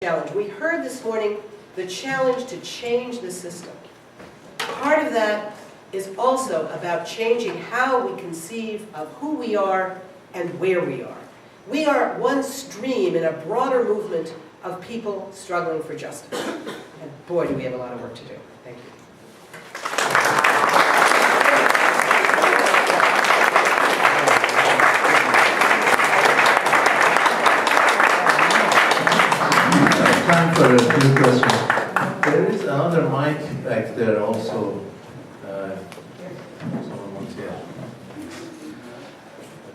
challenge. We heard this morning the challenge to change the system. Part of that is also about changing how we conceive of who we are and where we are. We are one stream in a broader movement of people struggling for justice. And boy, do we have a lot of work to do. Thank you. Time for a few questions. There is another mic back there also. Someone wants here.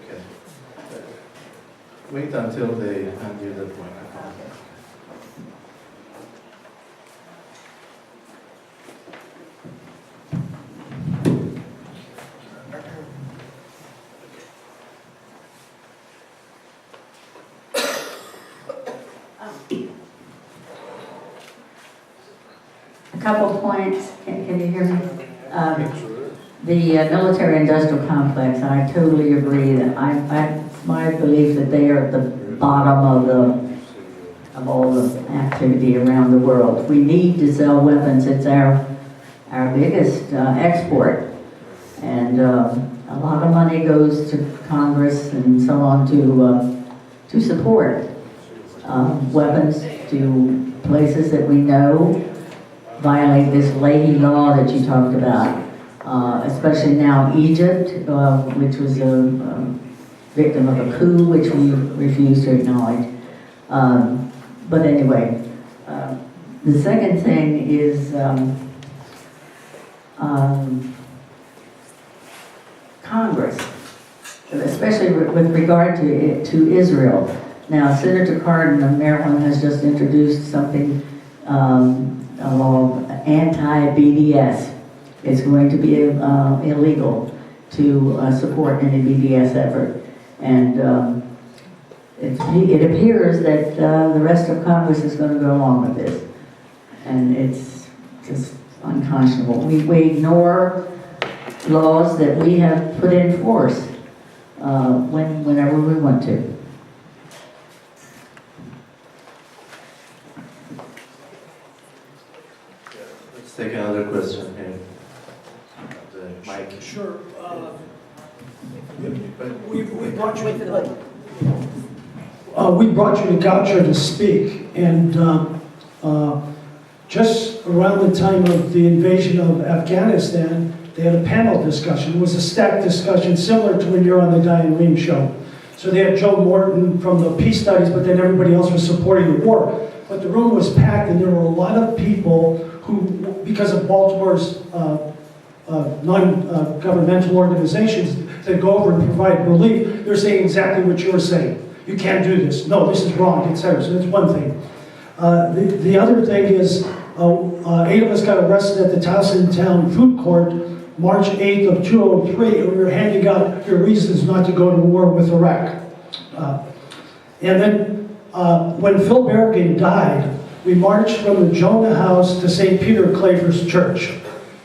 Okay. Wait until they hand you that microphone. A couple points, can you hear me? The military-industrial complex, I totally agree that it's my belief that they are at the bottom of all the activity around the world. We need to sell weapons. It's our biggest export, and a lot of money goes to Congress and so on to support weapons to places that we know violate this Leahy law that you talked about, especially now Egypt, which was a victim of a coup, which we refuse to acknowledge. But anyway, the second thing is Congress, especially with regard to Israel. Now, Senator Cardin of Maryland has just introduced something, a law anti-BDS. It's going to be illegal to support any BDS effort. And it appears that the rest of Congress is going to go along with this. And it's just unconscionable. We ignore laws that we have put in force whenever we want to. Let's take another question here. The mic. Sure. We brought you to Goucher to speak, and just around the time of the invasion of Afghanistan, they had a panel discussion. It was a stacked discussion similar to when you're on the Diane Rehm show. So they had Joe Morton from the peace studies, but then everybody else was supporting the war. But the room was packed, and there were a lot of people who, because of Baltimore's non-governmental organizations that go over and provide relief, they're saying exactly what you're saying. You can't do this. No, this is wrong, etc. So that's one thing. The other thing is, 8 of us got arrested at the Towson Town Food Court March 8th of 2003, and we were handing out your reasons not to go to war with Iraq. And then when Phil Berrigan died, we marched from the Jonah House to St. Peter Claver's Church.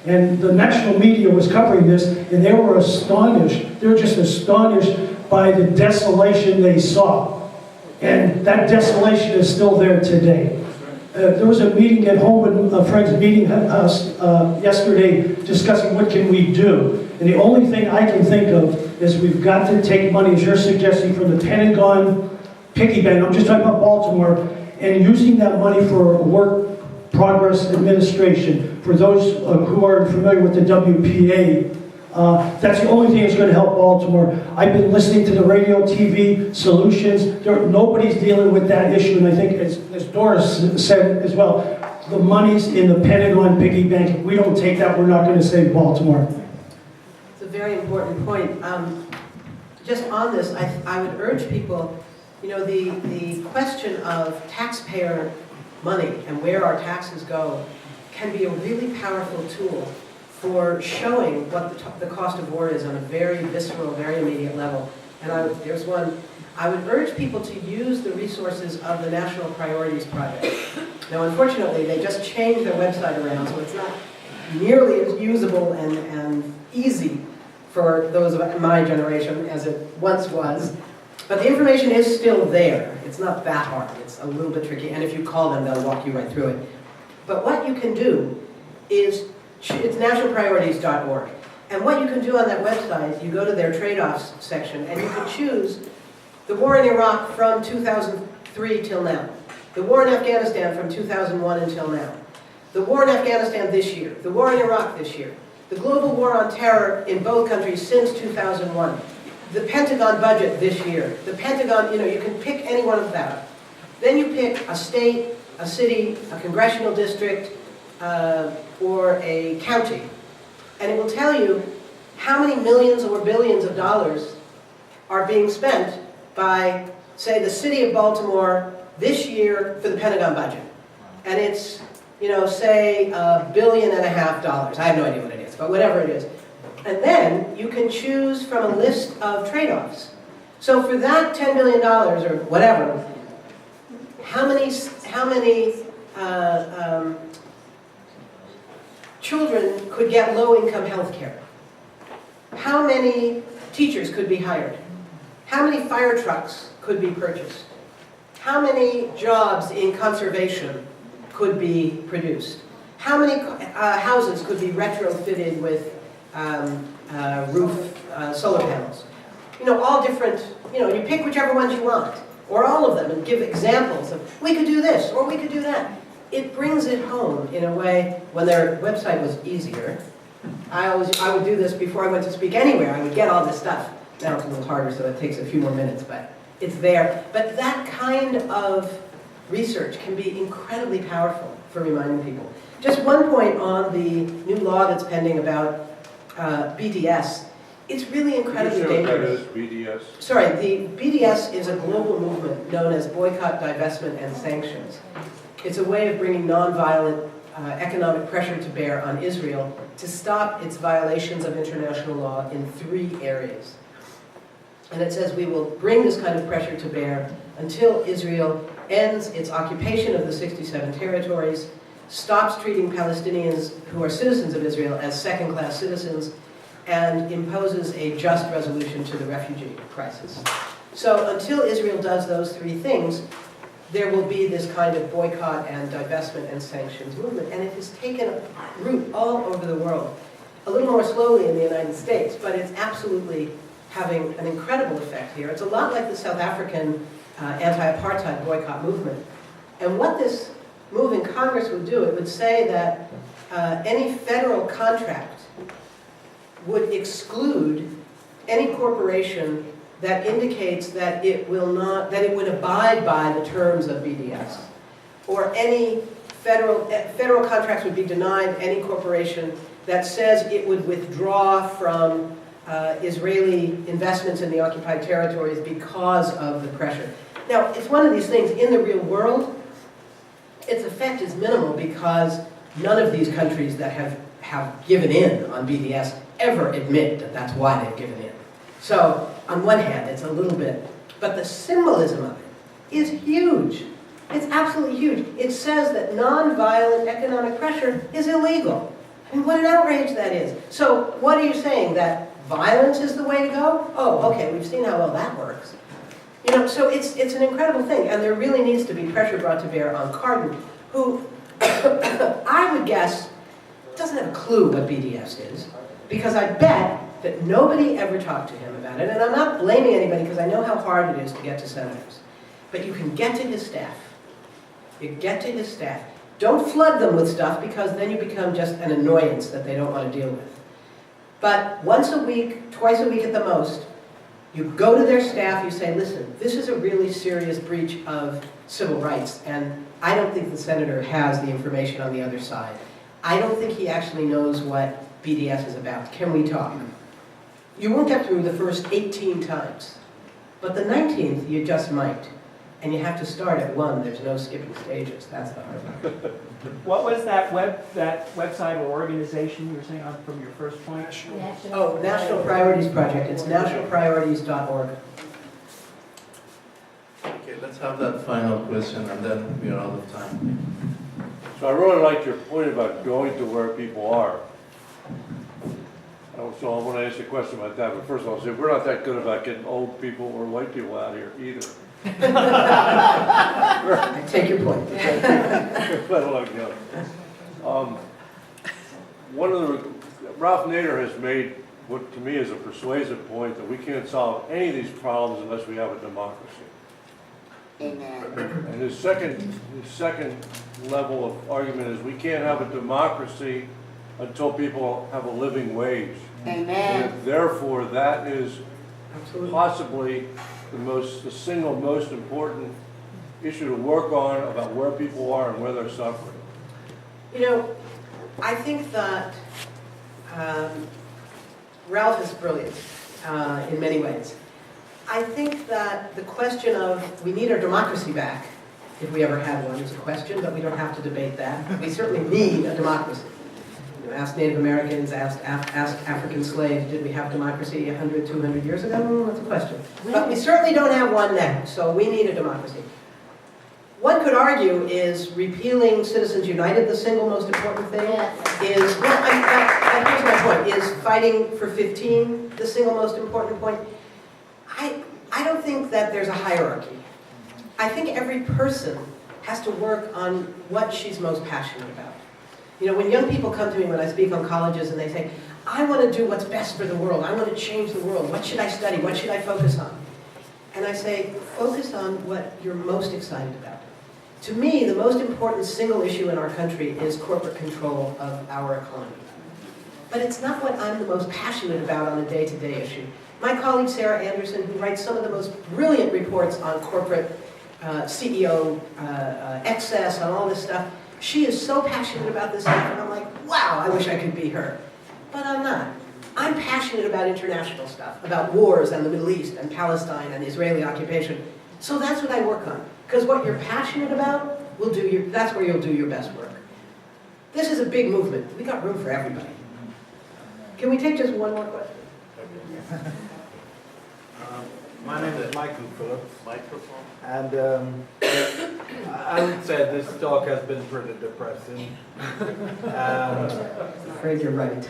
And the national media was covering this, and they were astonished. They were just astonished by the desolation they saw. And that desolation is still there today. There was a meeting at home at Frank's meeting house yesterday discussing what can we do. And the only thing I can think of is we've got to take money, as you're suggesting, from the Pentagon piggy bank. I'm just talking about Baltimore, and using that money for work progress administration. For those who are familiar with the WPA, that's the only thing that's going to help Baltimore. I've been listening to the radio, TV solutions. Nobody's dealing with that issue, and I think, as Doris said as well, the money's in the Pentagon piggy bank. If we don't take that, we're not going to save Baltimore. It's a very important point. Just on this, I would urge people, you know, the question of taxpayer money and where our taxes go can be a really powerful tool for showing what the cost of war is on a very visceral, very immediate level. And there's one. I would urge people to use the resources of the National Priorities Project. Now, unfortunately, they just changed their website around, so it's not nearly as usable and easy for those of my generation as it once was. But the information is still there. It's not that hard. It's a little bit tricky. And if you call them, they'll walk you right through it. But what you can do is, it's nationalpriorities.org. And what you can do on that website, you go to their trade-offs section, and you can choose the war in Iraq from 2003 till now, the war in Afghanistan from 2001 until now, the war in Afghanistan this year, the war in Iraq this year, the global war on terror in both countries since 2001, the Pentagon budget this year, the Pentagon, you can pick any one of that. Then you pick a state, a city, a congressional district, or a county. And it will tell you how many millions or billions of dollars are being spent by, say, the city of Baltimore this year for the Pentagon budget. And it's, say $1.5 billion. I have no idea what it is, but whatever it is. And then you can choose from a list of trade-offs. So for that $10 billion or whatever, how many children could get low-income health care? How many teachers could be hired? How many fire trucks could be purchased? How many jobs in conservation could be produced? How many houses could be retrofitted with roof solar panels? All different, you pick whichever ones you want, or all of them, and give examples of, we could do this, or we could do that. It brings it home in a way. When their website was easier, I would do this before I went to speak anywhere. I would get all this stuff. Now it's a little harder, so it takes a few more minutes, but it's there. But that kind of research can be incredibly powerful for reminding people. Just one point on the new law that's pending about BDS. It's really incredibly dangerous. What is BDS? Sorry, the BDS is a global movement known as boycott, divestment, and sanctions. It's a way of bringing nonviolent economic pressure to bear on Israel to stop its violations of international law in 3 areas. And it says we will bring this kind of pressure to bear until Israel ends its occupation of the 67 territories, stops treating Palestinians who are citizens of Israel as second-class citizens, and imposes a just resolution to the refugee crisis. So until Israel does those 3 things, there will be this kind of boycott and divestment and sanctions movement. And it has taken root all over the world, a little more slowly in the United States, but it's absolutely having an incredible effect here. It's a lot like the South African anti-apartheid boycott movement. And what this move in Congress would do, it would say that any federal contract would exclude any corporation that indicates that it would abide by the terms of BDS. Or any federal contracts would be denied any corporation that says it would withdraw from Israeli investments in the occupied territories because of the pressure. Now, it's one of these things, in the real world, its effect is minimal because none of these countries that have given in on BDS ever admit that that's why they've given in. So, on one hand, it's a little bit, but the symbolism of it is huge. It's absolutely huge. It says that nonviolent economic pressure is illegal. I mean, what an outrage that is. So, what are you saying? That violence is the way to go? Oh, okay, we've seen how well that works. So it's an incredible thing, and there really needs to be pressure brought to bear on Cardin, who I would guess doesn't have a clue what BDS is, because I bet that nobody ever talked to him about it, and I'm not blaming anybody because I know how hard it is to get to senators. But you can get to his staff. You get to his staff. Don't flood them with stuff because then you become just an annoyance that they don't want to deal with. But once a week, twice a week at the most, you go to their staff, you say, listen, this is a really serious breach of civil rights, and I don't think the senator has the information on the other side. I don't think he actually knows what BDS is about. Can we talk? You won't get through the first 18 times, but the 19th you just might. And you have to start at 1. There's no skipping stages. That's the hard part. What was that website or organization you were saying on from your first point? Oh, National Priorities Project. It's nationalpriorities.org. Okay, let's have that final question and then we're out of time. So I really liked your point about going to where people are. So I want to ask you a question about that, but first of all, see, we're not that good about getting old people or white people out here either. I take your point. Let alone go. One of the, Ralph Nader has made what to me is a persuasive point that we can't solve any of these problems unless we have a democracy. Amen. And his second level of argument is we can't have a democracy until people have a living wage. Amen. And therefore, that is Absolutely. possibly the single most important issue to work on about where people are and where they're suffering. You know, I think that Ralph is brilliant in many ways. I think that the question of we need our democracy back, if we ever had one, is a question, but we don't have to debate that. We certainly need a democracy. You know, ask Native Americans, ask African slaves, did we have democracy 100, 200 years ago? That's a question. But we certainly don't have one now, so we need a democracy. One could argue, is repealing Citizens United the single most important thing? Yes. Is, well, here's my point, is fighting for 15 the single most important point? I don't think that there's a hierarchy. I think every person has to work on what she's most passionate about. You know, when young people come to me when I speak on colleges and they say, I want to do what's best for the world, I want to change the world, what should I study, what should I focus on? And I say, focus on what you're most excited about. To me, the most important single issue in our country is corporate control of our economy. But it's not what I'm the most passionate about on a day-to-day issue. My colleague Sarah Anderson, who writes some of the most brilliant reports on corporate CEO excess, on all this stuff, she is so passionate about this stuff, and I'm like, wow, I wish I could be her. But I'm not. I'm passionate about international stuff, about wars and the Middle East and Palestine and Israeli occupation. So that's what I work on. Because what you're passionate about, that's where you'll do your best work. This is a big movement. We got room for everybody. Can we take just one more question? My name is Michael Phyllis. And I would say this talk has been pretty depressing. I'm afraid you're right.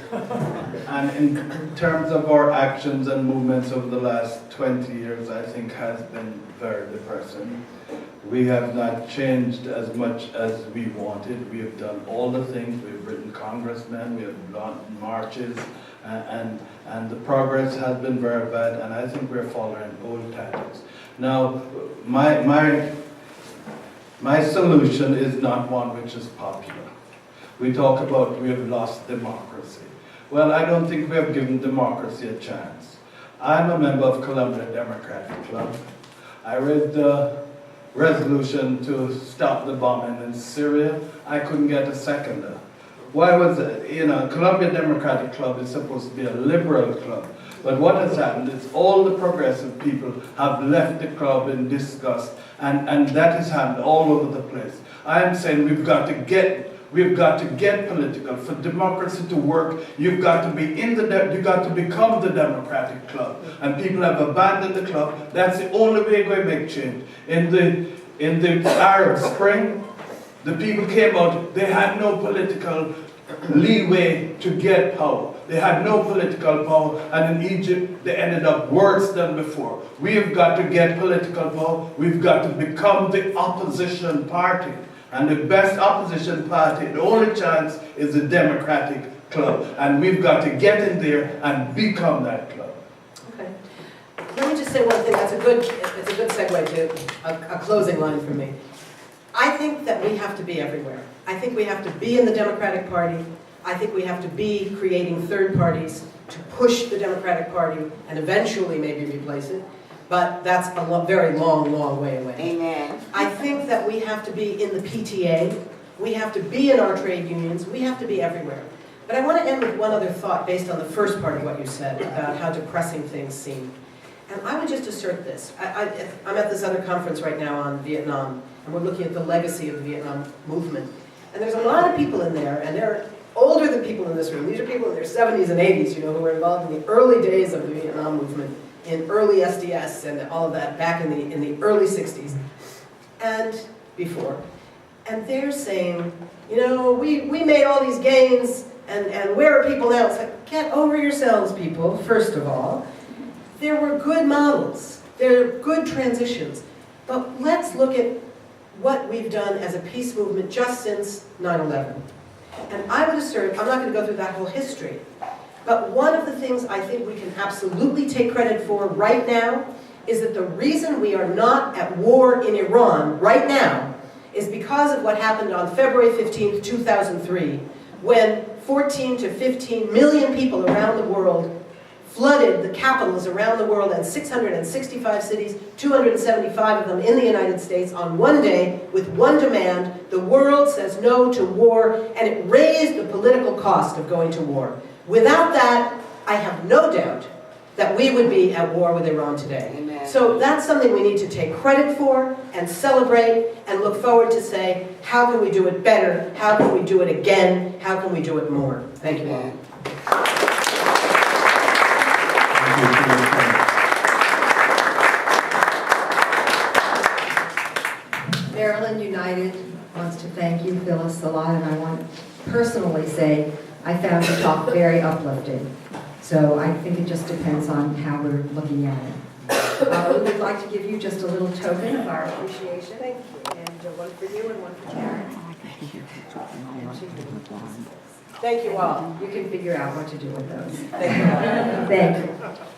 And in terms of our actions and movements over the last 20 years, I think has been very depressing. We have not changed as much as we wanted. We have done all the things. We've written congressmen, we have done marches, and the progress has been very bad, and I think we're following old tactics. Now, my solution is not one which is popular. We talk about we have lost democracy. Well, I don't think we have given democracy a chance. I'm a member of Columbia Democratic Club. I read the resolution to stop the bombing in Syria. I couldn't get a seconder. Why was it? You know, Columbia Democratic Club is supposed to be a liberal club. But what has happened is all the progressive people have left the club in disgust, and that has happened all over the place. I am saying we've got to get political. For democracy to work, you've got to be you've got to become the Democratic Club. And people have abandoned the club. That's the only way we're going to make change. In the Arab Spring, the people came out, they had no political leeway to get power. They had no political power, and in Egypt, they ended up worse than before. We have got to get political power. We've got to become the opposition party. And the best opposition party, the only chance, is the Democratic Club. And we've got to get in there and become that club. Okay. Let me just say one thing. It's a good segue to a closing line for me. I think that we have to be everywhere. I think we have to be in the Democratic Party. I think we have to be creating third parties to push the Democratic Party and eventually maybe replace it. But that's a very long, long way away. Amen. I think that we have to be in the PTA. We have to be in our trade unions. We have to be everywhere. But I want to end with one other thought based on the first part of what you said about how depressing things seem. And I would just assert this. I'm at this other conference right now on Vietnam, and we're looking at the legacy of the Vietnam movement. And there's a lot of people in there, and they're older than people in this room. These are people in their 70s and 80s, you know, who were involved in the early days of the Vietnam movement, in early SDS and all of that back in the early 60s and before. And they're saying, you know, we made all these gains, and where are people now? It's like, Get over yourselves, people, first of all. There were good models. There are good transitions. But let's look at what we've done as a peace movement just since 9/11. And I would assert, I'm not going to go through that whole history, but one of the things I think we can absolutely take credit for right now is that the reason we are not at war in Iran right now is because of what happened on February 15th, 2003, when 14 to 15 million people around the world flooded the capitals around the world and 665 cities, 275 of them in the United States on one day with one demand. The world says no to war, and it raised the political cost of going to war. Without that, I have no doubt that we would be at war with Iran today. Amen. So that's something we need to take credit for and celebrate and look forward to say, how can we do it better? How can we do it again? How can we do it more? Thank you all. Amen. Maryland United wants to thank you, Phyllis, a lot, and I want to personally say I found your talk very uplifting. So I think it just depends on how we're looking at it. We would like to give you just a little token of our appreciation. Thank you. And one for you and one for Karen. Thank you all. You can figure out what to do with those. Thank you all. Thank you.